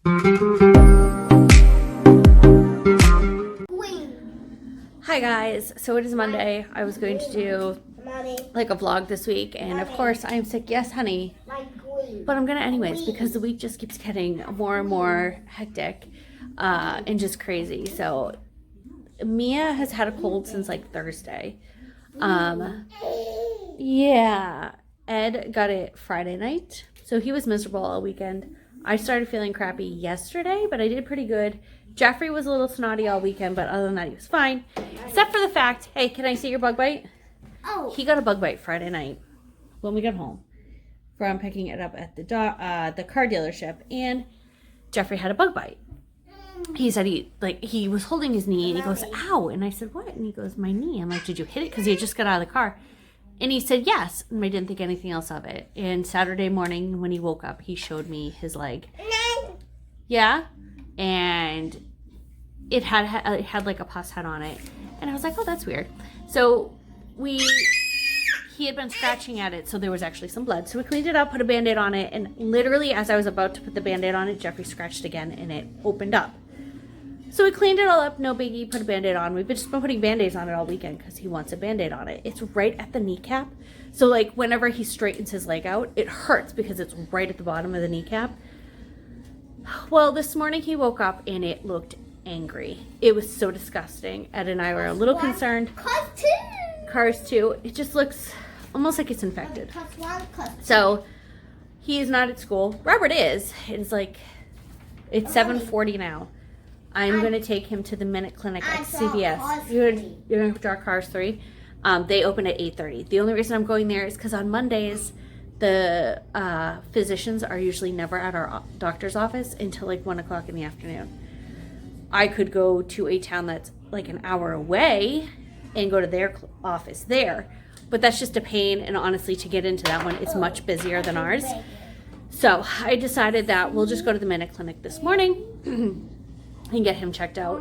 Hi guys, so it is Monday. I was going to do like a vlog this week, and of course I am sick. Yes, honey, but I'm gonna anyways because the week just keeps getting more and more hectic and just crazy. So Mia has had a cold since like Thursday. Yeah, Ed got it Friday night, so he was miserable all weekend. I started feeling crappy yesterday, but I did pretty good. Jeffrey was a little snotty all weekend, but other than that, he was fine. Except for the fact, hey, can I see your bug bite? Oh. He got a bug bite Friday night when we got home from picking it up at the car dealership, and Jeffrey had a bug bite. He said he was holding his knee, and he goes, ow, and I said, what? And he goes, my knee. I'm like, did you hit it? Because he had just got out of the car. And he said, yes, and I didn't think anything else of it. And Saturday morning when he woke up, he showed me his leg. Yeah, and it had like a pus head on it. And I was like, oh, that's weird. So he had been scratching at it, so there was actually some blood. So we cleaned it up, put a Band-Aid on it, and literally as I was about to put the Band-Aid on it, Jeffrey scratched again, and it opened up. So we cleaned it all up, no biggie, put a Band-Aid on. We've just been putting Band-Aids on it all weekend because he wants a Band-Aid on it. It's right at the kneecap. So like whenever he straightens his leg out, it hurts because it's right at the bottom of the kneecap. Well, this morning he woke up and it looked angry. It was so disgusting. Ed and I were a little concerned. Cars too. It just looks almost like it's infected. So he is not at school. Robert is. It's 7:40 now. I'm going to take him to the Minute Clinic at CVS. You're going to draw Cars 3. They open at 8:30. The only reason I'm going there is because on Mondays, the physicians are usually never at our doctor's office until like 1 o'clock in the afternoon. I could go to a town that's like an hour away and go to their office there. But that's just a pain, and honestly, to get into that one, it's much busier than ours. So I decided that we'll just go to the Minute Clinic this morning and get him checked out.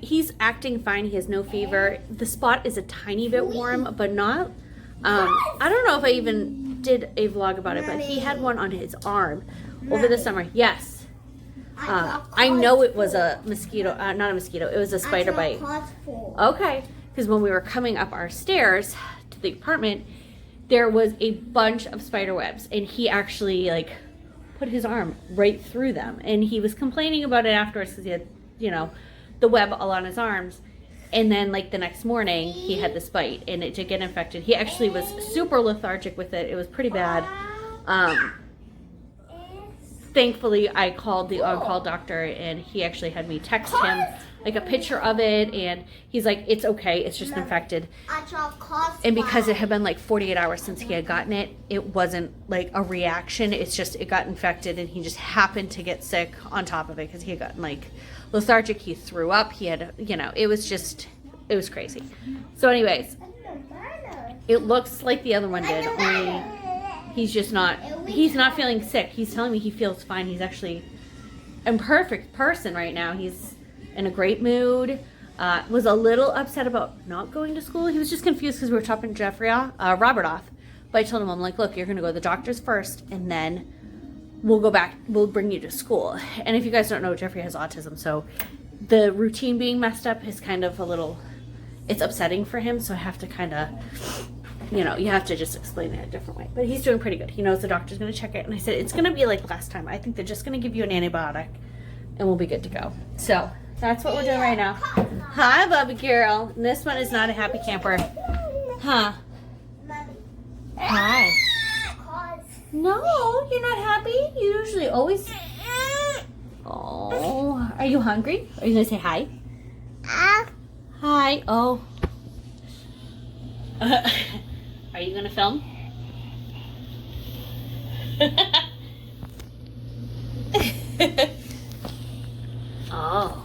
He's acting fine. He has no fever. The spot is a tiny bit warm, but not, I don't know if I even did a vlog about it, but he had one on his arm over the summer. Yes. I know it was a mosquito, not a mosquito, it was a spider bite. Okay. Because when we were coming up our stairs to the apartment, there was a bunch of spider webs, and he actually put his arm right through them, and he was complaining about it afterwards because he had, the web all on his arms. And then the next morning he had this bite, and it did get infected. He actually was super lethargic with it. It was pretty bad. Thankfully I called the on-call doctor, and he actually had me text him a picture of it, and he's like, it's okay, it's just infected. And because it had been 48 hours since he had gotten it, it wasn't a reaction, it's just it got infected, and he just happened to get sick on top of it because he had gotten lethargic, he threw up, he had, it was crazy. So anyways, it looks like the other one did, only he's not feeling sick. He's telling me he feels fine. He's actually a perfect person right now. He's in a great mood. Was a little upset about not going to school. He was just confused because we were dropping Robert off. But I told him, I'm like, look, you're going to go to the doctor's first, and then we'll go back. We'll bring you to school. And if you guys don't know, Jeffrey has autism, so the routine being messed up is kind of it's upsetting for him. So I have to kind of, you have to just explain it a different way. But he's doing pretty good. He knows the doctor's going to check it. And I said, it's going to be like last time. I think they're just going to give you an antibiotic, and we'll be good to go. So that's what we're doing right now. Hi, Bubby girl. And this one is not a happy camper. Huh? Hi. No, you're not happy? You usually always... Oh, are you hungry? Are you going to say hi? Hi. Oh. Are you going to film? Oh,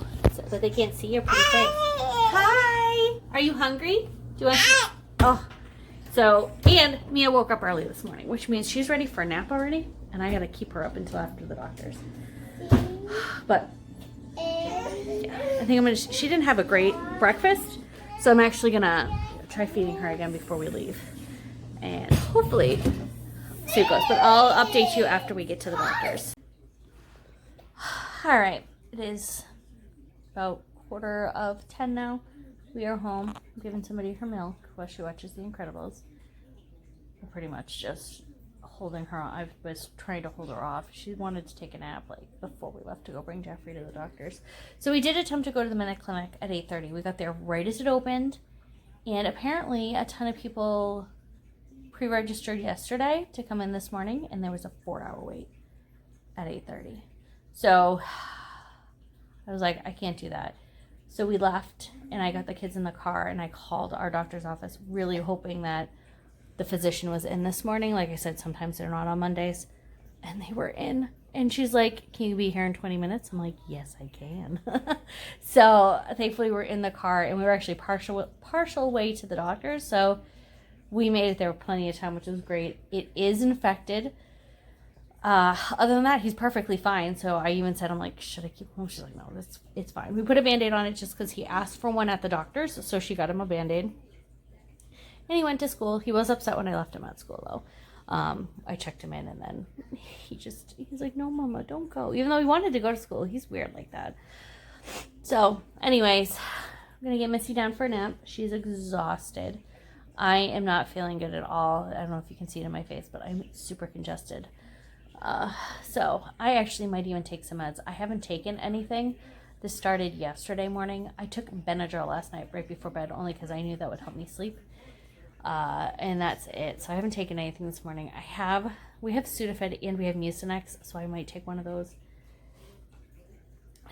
but they can't see your pretty face. Hi. Are you hungry? Do you want to... Oh. So, and Mia woke up early this morning, which means she's ready for a nap already, and I gotta keep her up until after the doctor's. But, yeah, I think she didn't have a great breakfast, so I'm actually gonna try feeding her again before we leave. And hopefully, see how it goes. But I'll update you after we get to the doctor's. All right. It is about 9:45 now. We are home. I'm giving somebody her milk while she watches The Incredibles. I'm pretty much just holding her on. I was trying to hold her off. She wanted to take a nap like before we left to go bring Jeffrey to the doctor's. So we did attempt to go to the Minute Clinic at 8:30. We got there right as it opened. And apparently a ton of people pre-registered yesterday to come in this morning, and there was a 4-hour wait at 8:30. So I was like, I can't do that. So we left, and I got the kids in the car, and I called our doctor's office, really hoping that the physician was in this morning. Like I said, sometimes they're not on Mondays. And they were in. And she's like, can you be here in 20 minutes? I'm like, yes, I can. So thankfully we're in the car, and we were actually partial way to the doctor's. So we made it there with plenty of time, which was great. It is infected. Other than that, he's perfectly fine. So I even said, I'm like, should I keep him? She's like, no, it's fine. We put a Band-Aid on it just because he asked for one at the doctor's. So she got him a Band-Aid. And he went to school. He was upset when I left him at school, though. I checked him in, and then he's like, no, Mama, don't go. Even though he wanted to go to school, he's weird like that. So, anyways, I'm going to get Missy down for a nap. She's exhausted. I am not feeling good at all. I don't know if you can see it in my face, but I'm super congested. So I actually might even take some meds. I haven't taken anything. This started yesterday morning. I took Benadryl last night right before bed, only because I knew that would help me sleep. And that's it. So I haven't taken anything this morning. We have Sudafed and we have Mucinex, so I might take one of those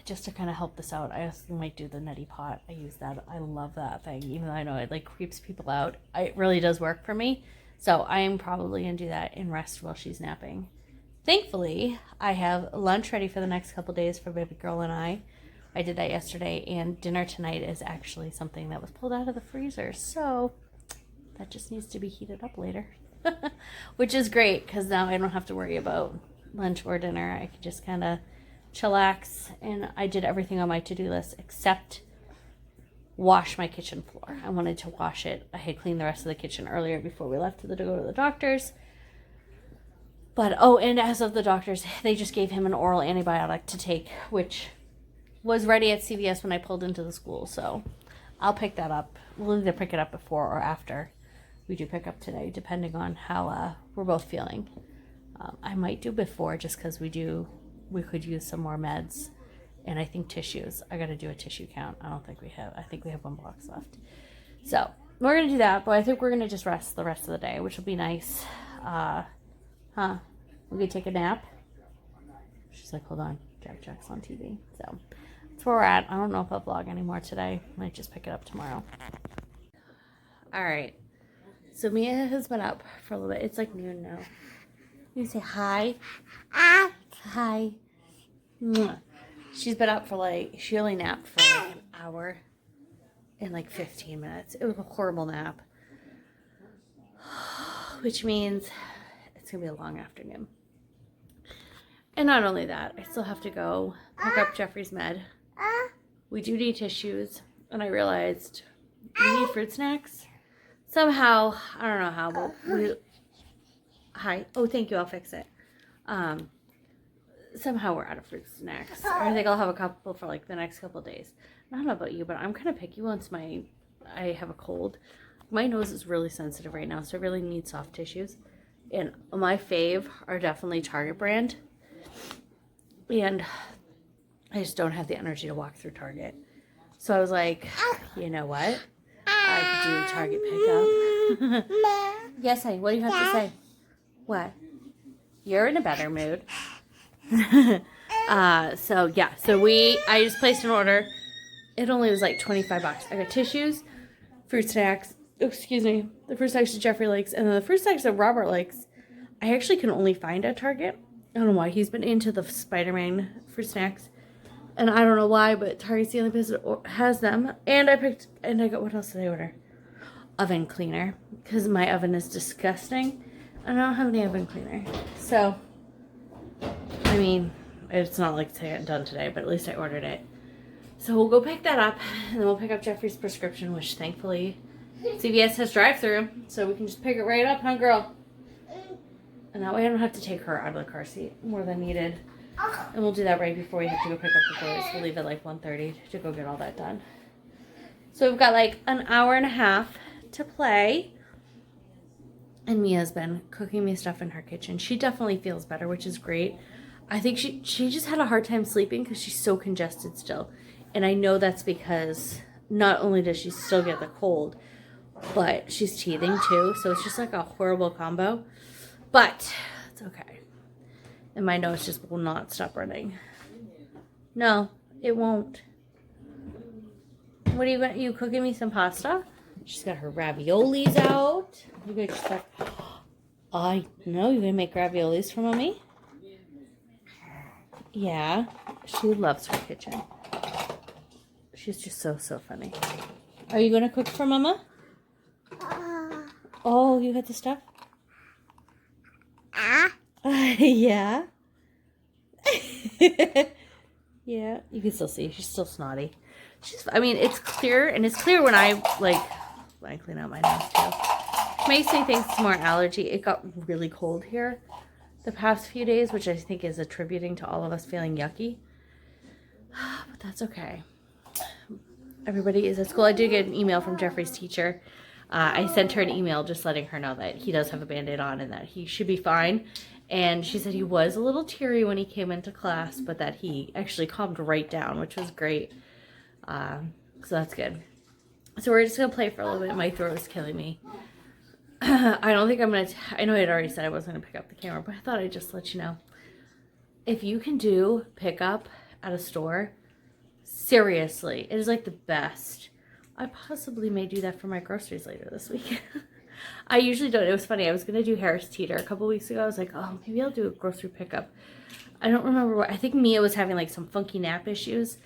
just to kind of help this out. I also might do the neti pot. I use that. I love that thing, even though I know it like creeps people out. It really does work for me. So I am probably going to do that and rest while she's napping. Thankfully, I have lunch ready for the next couple days for baby girl and I. I did that yesterday, and dinner tonight is actually something that was pulled out of the freezer. So that just needs to be heated up later, which is great because now I don't have to worry about lunch or dinner. I can just kind of chillax, and I did everything on my to-do list except wash my kitchen floor. I wanted to wash it. I had cleaned the rest of the kitchen earlier before we left to go to the doctor's. But, and as of the doctor's, they just gave him an oral antibiotic to take, which was ready at CVS when I pulled into the school. So I'll pick that up. We'll either pick it up before or after we do pick up today, depending on how we're both feeling. I might do before just because we could use some more meds, and I think tissues. I got to do a tissue count. I think we have 1 box left. So we're going to do that, but I think we're going to just rest the rest of the day, which will be nice. We could take a nap. She's like, hold on, Jack Jack's on TV. So that's where we're at. I don't know if I'll vlog anymore today. I might just pick it up tomorrow. All right. So Mia has been up for a little bit. It's like noon now. You say hi. Hi. She's been up for she only napped for like an hour and like 15 minutes. It was a horrible nap. Which means it's going to be a long afternoon. And not only that, I still have to go pick up Jeffrey's med. We do need tissues, and I realized we need fruit snacks. Somehow, I don't know how, but hi. Oh, thank you. I'll fix it. Somehow we're out of fruit snacks. I think I'll have a couple for like the next couple of days. I don't know about you, but I'm kind of picky once I have a cold. My nose is really sensitive right now, so I really need soft tissues. And my fave are definitely Target brand. And I just don't have the energy to walk through Target. So I was like, you know what? I could do Target pickup. Yes, honey, what do you have to say? What? You're in a better mood. So I just placed an order. It only was like $25. I got tissues, fruit snacks, the fruit snacks that Jeffrey likes, and then the fruit snacks that Robert likes, I actually can only find at Target. I don't know why. He's been into the Spider-Man fruit snacks, and I don't know why, but Target's the only place that has them. And I got, what else did I order? Oven cleaner, because my oven is disgusting. I don't have any oven cleaner. So, I mean, it's not like it's done today, but at least I ordered it. So we'll go pick that up, and then we'll pick up Jeffrey's prescription, which thankfully CVS has drive-thru, so we can just pick it right up, huh, girl? And that way I don't have to take her out of the car seat more than needed. And we'll do that right before we have to go pick up the boys. We'll leave at like 1:30 to go get all that done. So we've got like an hour and a half to play. And Mia's been cooking me stuff in her kitchen. She definitely feels better, which is great. I think she just had a hard time sleeping because she's so congested still. And I know that's because not only does she still get the cold, but she's teething too. So it's just like a horrible combo. But it's okay. And my nose just will not stop running. No, it won't. What are you cooking me some pasta? She's got her raviolis out. You got your stuff. I know you're gonna make raviolis for Mommy. Yeah, she loves her kitchen. She's just so funny. Are you gonna cook for Mama? Oh, you got the stuff? Yeah. Yeah, you can still see she's still snotty. I mean, it's clear, and it's clear when I clean out my nose too. Makes me think it's more allergy. It got really cold here the past few days, which I think is attributing to all of us feeling yucky. But that's okay. Everybody is at school. I did get an email from Jeffrey's teacher. I sent her an email just letting her know that he does have a Band-Aid on and that he should be fine. And she said he was a little teary when he came into class, but that he actually calmed right down, which was great. So that's good. So we're just going to play for a little bit. My throat is killing me. I don't think I'm going to... I know I had already said I wasn't going to pick up the camera, but I thought I'd just let you know. If you can do pickup at a store, seriously, it is like the best. I possibly may do that for my groceries later this week. I usually don't. It was funny. I was going to do Harris Teeter a couple weeks ago. I was like, oh, maybe I'll do a grocery pickup. I don't remember what. I think Mia was having like some funky nap issues.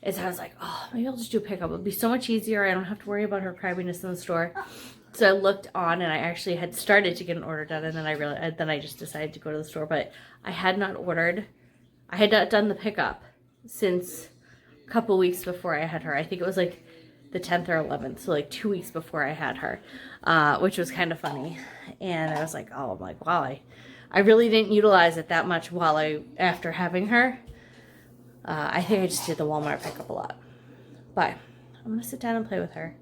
And so I was like, oh, maybe I'll just do a pickup. It'll be so much easier. I don't have to worry about her crabbiness in the store. So I looked on and I actually had started to get an order done. And then I just decided to go to the store. But I had not ordered. I had not done the pickup since a couple weeks before I had her. I think it was like the 10th or 11th, so like 2 weeks before I had her, which was kind of funny. And I was like, oh, I'm like, wow, I really didn't utilize it that much after having her. I think I just did the Walmart pickup a lot. But I'm going to sit down and play with her.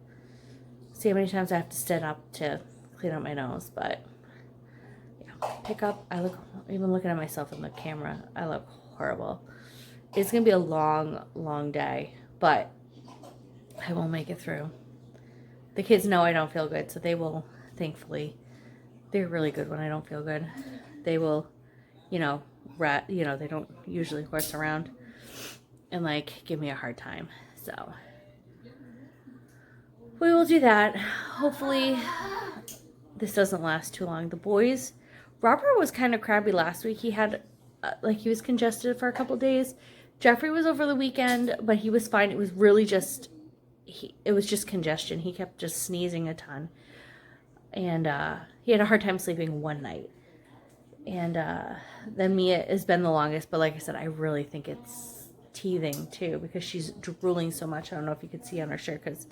See how many times I have to stand up to clean up my nose. But yeah, pickup. Even looking at myself in the camera, I look horrible. It's going to be a long, long day, but I will make it through. The kids know I don't feel good, so they will, thankfully, they're really good when I don't feel good. They will, they don't usually horse around and like give me a hard time. So we will do that. Hopefully this doesn't last too long. The boys, Robert was kind of crabby last week. He had he was congested for a couple days. Jeffrey was over the weekend, but he was fine. It was really just congestion. He kept just sneezing a ton. And he had a hard time sleeping one night. And then Mia has been the longest, but like I said, I really think it's teething too because she's drooling so much. I don't know if you could see on her shirt because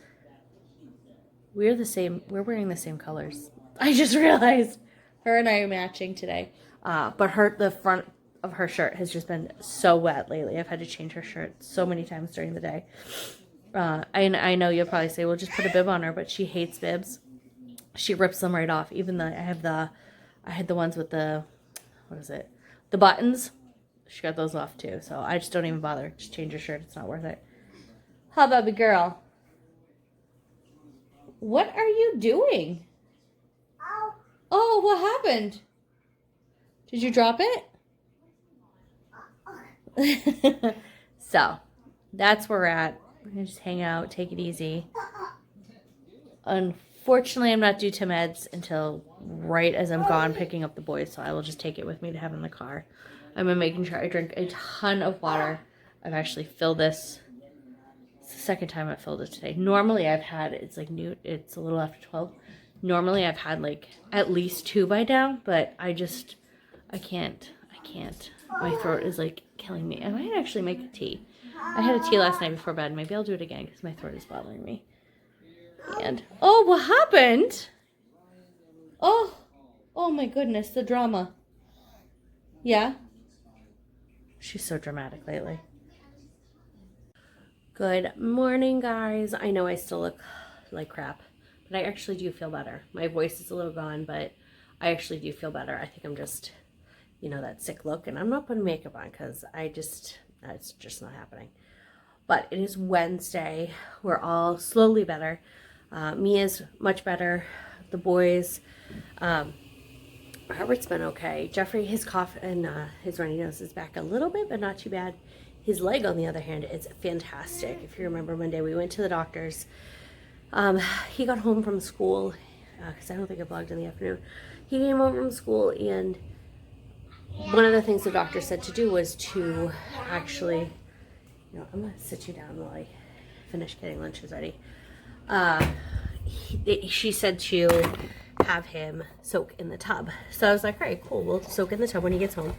we're wearing the same colors. I just realized her and I are matching today. But the front of her shirt has just been so wet lately. I've had to change her shirt so many times during the day. I know you'll probably say, well, just put a bib on her, but she hates bibs. She rips them right off. Even though I had the ones with the buttons. She got those off too. So I just don't even bother. Just change her shirt. It's not worth it. Huh, baby girl? What are you doing? Oh, what happened? Did you drop it? So, that's where we're at. We're going to just hang out, take it easy. Unfortunately, I'm not due to meds until right as I'm gone picking up the boys, so I will just take it with me to have in the car. I'm making sure I drink a ton of water. I've actually filled this. It's the second time I've filled it today. Normally I've had, it's a little after 12. Normally I've had like at least 2 by now, but I can't. My throat is like killing me. I might actually make a tea. I had a tea last night before bed. Maybe I'll do it again because my throat is bothering me. And, oh, what happened? Oh my goodness, the drama. Yeah? She's so dramatic lately. Good morning, guys. I know I still look like crap, but I actually do feel better. My voice is a little gone, but I actually do feel better. I think I'm just, you know, that sick look, and I'm not putting makeup on because it's just not happening. But it is Wednesday. We're all slowly better. Mia's much better. The boys, Robert's been okay. Jeffrey, his cough and his runny nose is back a little bit, but not too bad. His leg, on the other hand, is fantastic. If you remember Monday, we went to the doctor's. He got home from school, because I don't think I vlogged in the afternoon. He came home from school, and one of the things the doctor said to do was to actually, you know, I'm going to sit you down while I finish getting lunches ready. She said to have him soak in the tub. So I was like, all right, cool, we'll soak in the tub when he gets home.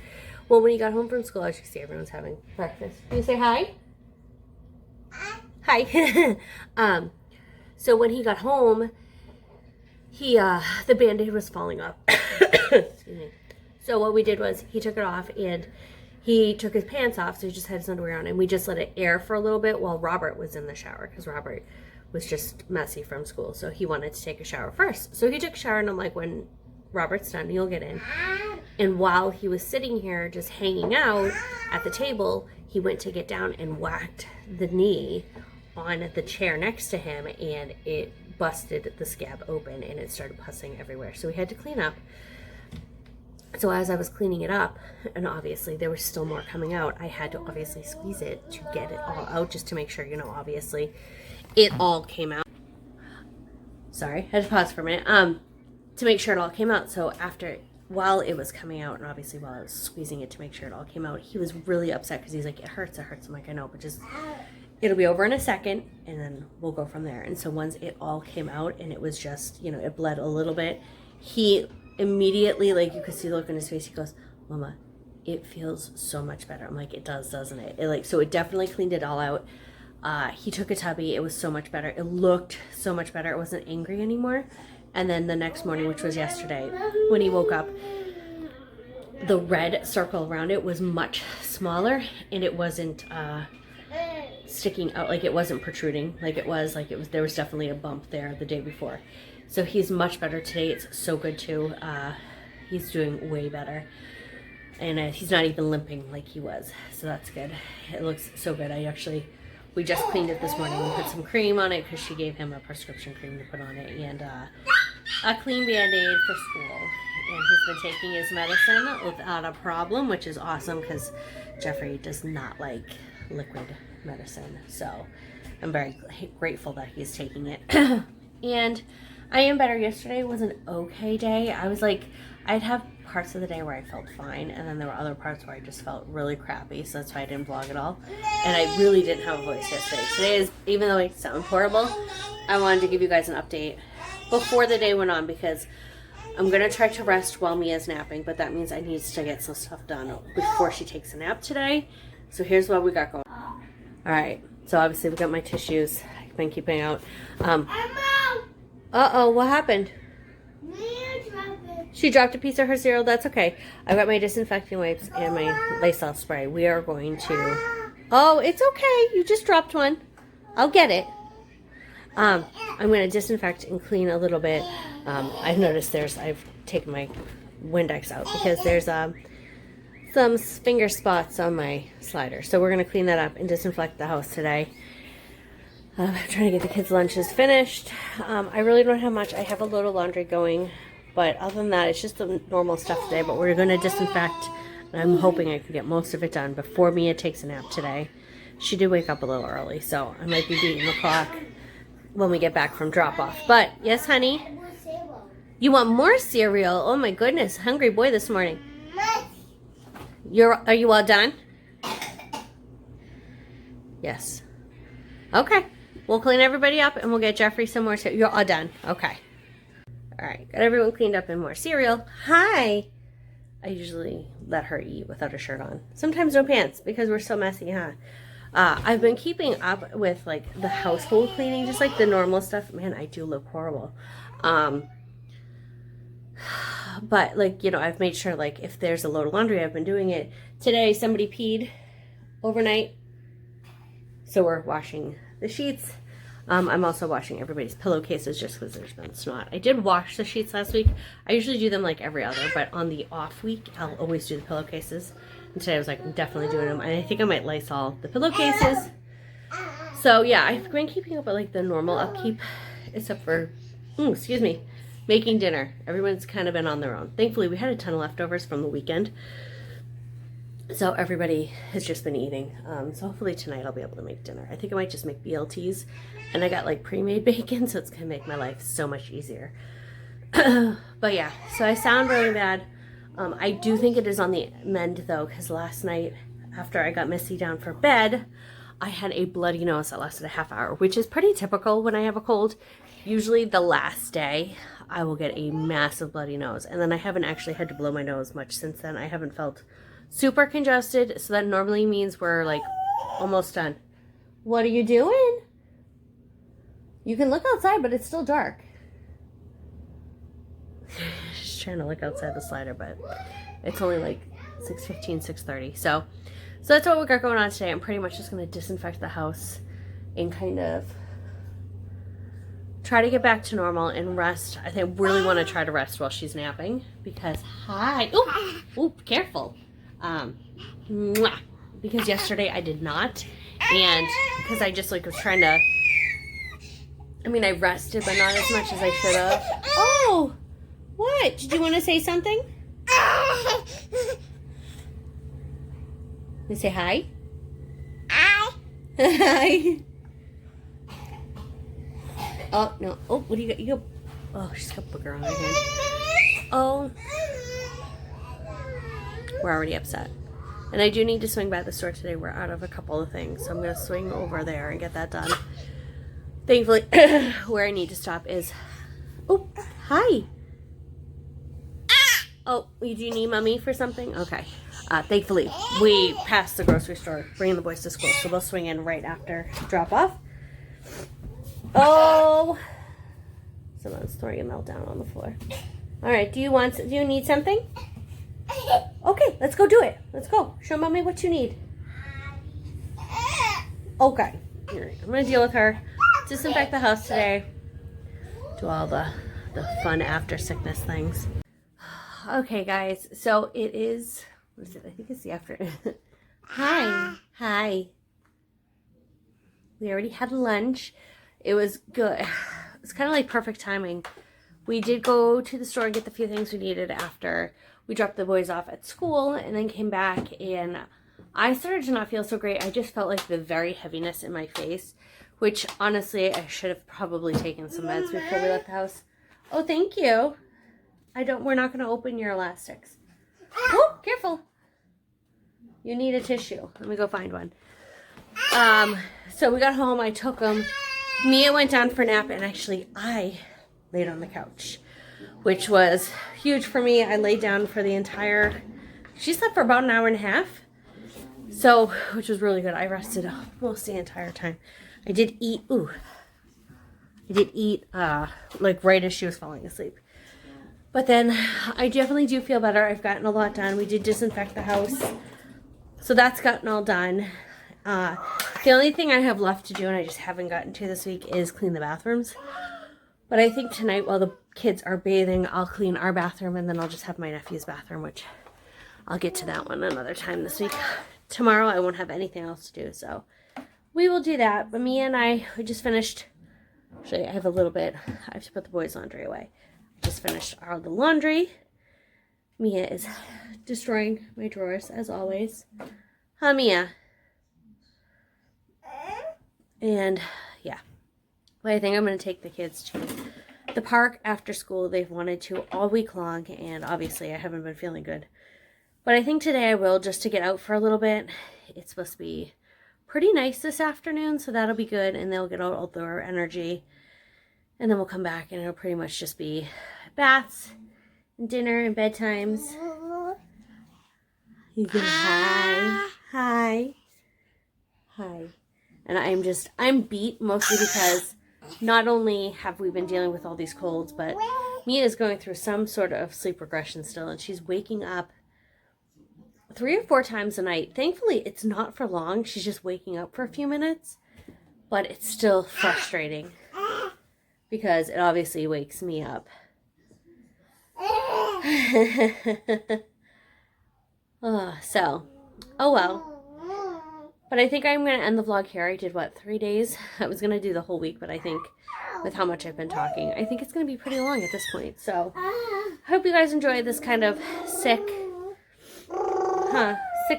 Well, when he got home from school, as you see, everyone's having breakfast. Can you say hi? Hi. So when he got home, the Band-Aid was falling off. Excuse me. So what we did was he took it off and he took his pants off, so he just had his underwear on, and we just let it air for a little bit while Robert was in the shower, because Robert was just messy from school, so he wanted to take a shower first. So he took a shower, and I'm like, when Robert's done, you'll get in. And while he was sitting here just hanging out at the table, he went to get down and whacked the knee on the chair next to him, and it busted the scab open and it started pussing everywhere. So we had to clean up. So as I was cleaning it up, and obviously there was still more coming out, I had to obviously squeeze it to get it all out, just to make sure, you know, obviously it all came out. Sorry, I had to pause for a minute. To make sure it all came out. So while it was coming out, and obviously while I was squeezing it to make sure it all came out, he was really upset because he's like, it hurts. I'm like, I know, but just, it'll be over in a second, and then we'll go from there. And so once it all came out, and it was just, you know, it bled a little bit, he immediately, like, you could see the look on his face, he goes, Mama, it feels so much better. I'm like, it does, doesn't it? So it definitely cleaned it all out. He took a tubby. It was so much better. It looked so much better. It wasn't angry anymore. And then the next morning, which was yesterday, when he woke up, the red circle around it was much smaller, and it wasn't sticking out, like it wasn't protruding, there was definitely a bump there the day before. So he's much better today. It's so good too. He's doing way better, and he's not even limping like he was, so that's good. It looks so good. We just cleaned it this morning. We put some cream on it because she gave him a prescription cream to put on it, and a clean Band-Aid for school. And he's been taking his medicine without a problem, which is awesome because Jeffrey does not like liquid medicine. So I'm very grateful that he's taking it. And I am better. Yesterday was an okay day. I was like, I'd have parts of the day where I felt fine, and then there were other parts where I just felt really crappy, so that's why I didn't vlog at all. And I really didn't have a voice yesterday. Today is, even though I sound horrible, I wanted to give you guys an update before the day went on, because I'm going to try to rest while Mia's napping, but that means I need to get some stuff done before she takes a nap today. So here's what we got going. Alright, so obviously we got my tissues I've been keeping out. Uh-oh, what happened? She dropped a piece of her cereal. That's okay. I've got my disinfecting wipes and my Lysol spray. We are going to... Oh, it's okay. You just dropped one. I'll get it. I'm going to disinfect and clean a little bit. I've noticed I've taken my Windex out because there's some finger spots on my slider. So we're going to clean that up and disinfect the house today. I'm trying to get the kids' lunches finished. I really don't have much. I have a load of laundry going. But other than that, it's just the normal stuff today. But we're going to disinfect. And I'm hoping I can get most of it done before Mia takes a nap today. She did wake up a little early, so I might be beating the clock when we get back from drop-off. But, yes, honey? You want more cereal? Oh, my goodness. Hungry boy this morning. Are you all done? Yes. Okay. We'll clean everybody up, and we'll get Jeffrey some more cereal. You're all done. Okay. All right. Got everyone cleaned up and more cereal. Hi. I usually let her eat without a shirt on. Sometimes no pants because we're so messy, huh? I've been keeping up with, like, the household cleaning, just, like, the normal stuff. Man, I do look horrible. But, like, you know, I've made sure, like, if there's a load of laundry, I've been doing it. Today, somebody peed overnight, so we're washing the sheets. I'm also washing everybody's pillowcases just because there's been snot. I did wash the sheets last week. I usually do them like every other, but on the off week, I'll always do the pillowcases. And today I was like, I'm definitely doing them. And I think I might Lysol the pillowcases. So yeah, I've been keeping up with like the normal upkeep, except for, excuse me, making dinner. Everyone's kind of been on their own. Thankfully, we had a ton of leftovers from the weekend. So everybody has just been eating. So hopefully tonight I'll be able to make dinner. I think I might just make BLTs. And I got like pre-made bacon, so it's going to make my life so much easier. But yeah, so I sound really bad. I do think it is on the mend though, because last night after I got Missy down for bed, I had a bloody nose that lasted a half hour, which is pretty typical when I have a cold. Usually the last day I will get a massive bloody nose. And then I haven't actually had to blow my nose much since then. I haven't felt super congested, so that normally means we're like almost done. What are you doing? You can look outside, but it's still dark. Just trying to look outside the slider, but it's only like 6:15, 6:30. So that's what we got going on today. I'm pretty much just going to disinfect the house and kind of try to get back to normal and rest. I think I really want to try to rest while she's napping because, oh, careful. Because yesterday I did not, and because I just like was trying to, I mean, I rested, but not as much as I should have. Oh, what? Did you want to say something? You say hi? Hi. Oh, no. Oh, what do you got? You go. Oh, she's got booger on her hand. Oh. We're already upset. And I do need to swing by the store today. We're out of a couple of things. So I'm going to swing over there and get that done. Thankfully, where I need to stop is... Oh, hi. Oh, do you need mommy for something? Okay. Thankfully, we passed the grocery store, bringing the boys to school. So we'll swing in right after drop off. Oh. Someone's throwing a meltdown on the floor. All right. Do you need something? Okay, let's go do it. Let's go. Show mommy what you need. Okay. Here, I'm going to deal with her. Disinfect the house today. Do all the fun after sickness things. Okay, guys. So it is, what is it? I think it's the afternoon. Hi. We already had lunch. It was good. It's kind of like perfect timing. We did go to the store and get the few things we needed after we dropped the boys off at school, and then came back, and I started to not feel so great. I just felt like the very heaviness in my face, which honestly I should have probably taken some meds before we left the house. Oh, thank you. We're not going to open your elastics. Oh, careful. You need a tissue. Let me go find one. So we got home, I took them. Mia went down for a nap, and actually I laid on the couch, which was huge for me. I laid down for she slept for about an hour and a half. So, which was really good. I rested almost the entire time. I did eat, like right as she was falling asleep. But then I definitely do feel better. I've gotten a lot done. We did disinfect the house. So that's gotten all done. The only thing I have left to do, and I just haven't gotten to this week, is clean the bathrooms. But I think tonight, while the kids are bathing, I'll clean our bathroom, and then I'll just have my nephew's bathroom, which I'll get to that one another time this week. Tomorrow, I won't have anything else to do, so we will do that. But Mia and we just finished. Actually, I have a little bit. I have to put the boys' laundry away. I just finished all the laundry. Mia is destroying my drawers, as always. Huh, Mia? And, yeah. But I think I'm going to take the kids to the park after school. They've wanted to all week long, and obviously I haven't been feeling good. But I think today I will, just to get out for a little bit. It's supposed to be pretty nice this afternoon, so that'll be good, and they'll get out all their energy. And then we'll come back, and it'll pretty much just be baths, and dinner, and bedtimes. You can hi. And I'm beat, mostly because not only have we been dealing with all these colds, but Mia is going through some sort of sleep regression still, and she's waking up 3 or 4 times a night. Thankfully, it's not for long. She's just waking up for a few minutes, but it's still frustrating because it obviously wakes me up. Oh well. But I think I'm going to end the vlog here. I did, 3 days? I was going to do the whole week, but I think with how much I've been talking, I think it's going to be pretty long at this point. So, I hope you guys enjoyed this kind of sick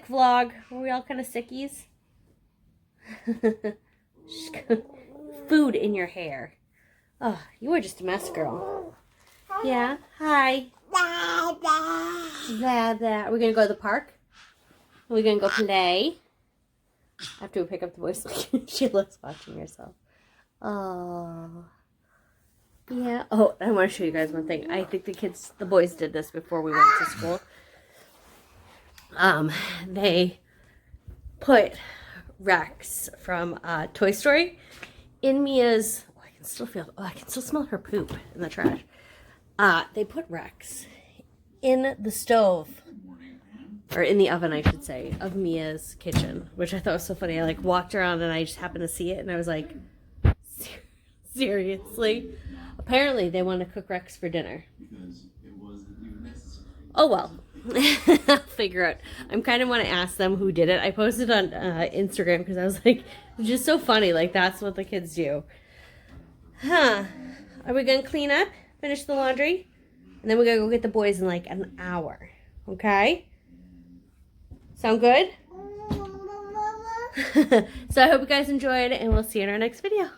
vlog. Were we all kind of sickies? Food in your hair. Oh, you are just a mess, girl. Yeah? Hi. Are we going to go to the park? Are we going to go play? After we pick up the boys, she loves watching herself. Oh. Yeah. Oh, I want to show you guys one thing. I think the boys did this before we went to school. They put Rex from Toy Story in Mia's... Oh, I can still smell her poop in the trash. They put Rex in the stove, or in the oven, I should say, of Mia's kitchen, which I thought was so funny. I walked around and I just happened to see it, and I was like, seriously? Apparently, they want to cook Rex for dinner. Oh well, I'll figure out. I'm kind of want to ask them who did it. I posted on Instagram because I was like, it's just so funny. That's what the kids do. Huh? Are we gonna clean up, finish the laundry, and then we're gonna go get the boys in an hour? Okay. Sound good? So I hope you guys enjoyed, and we'll see you in our next video.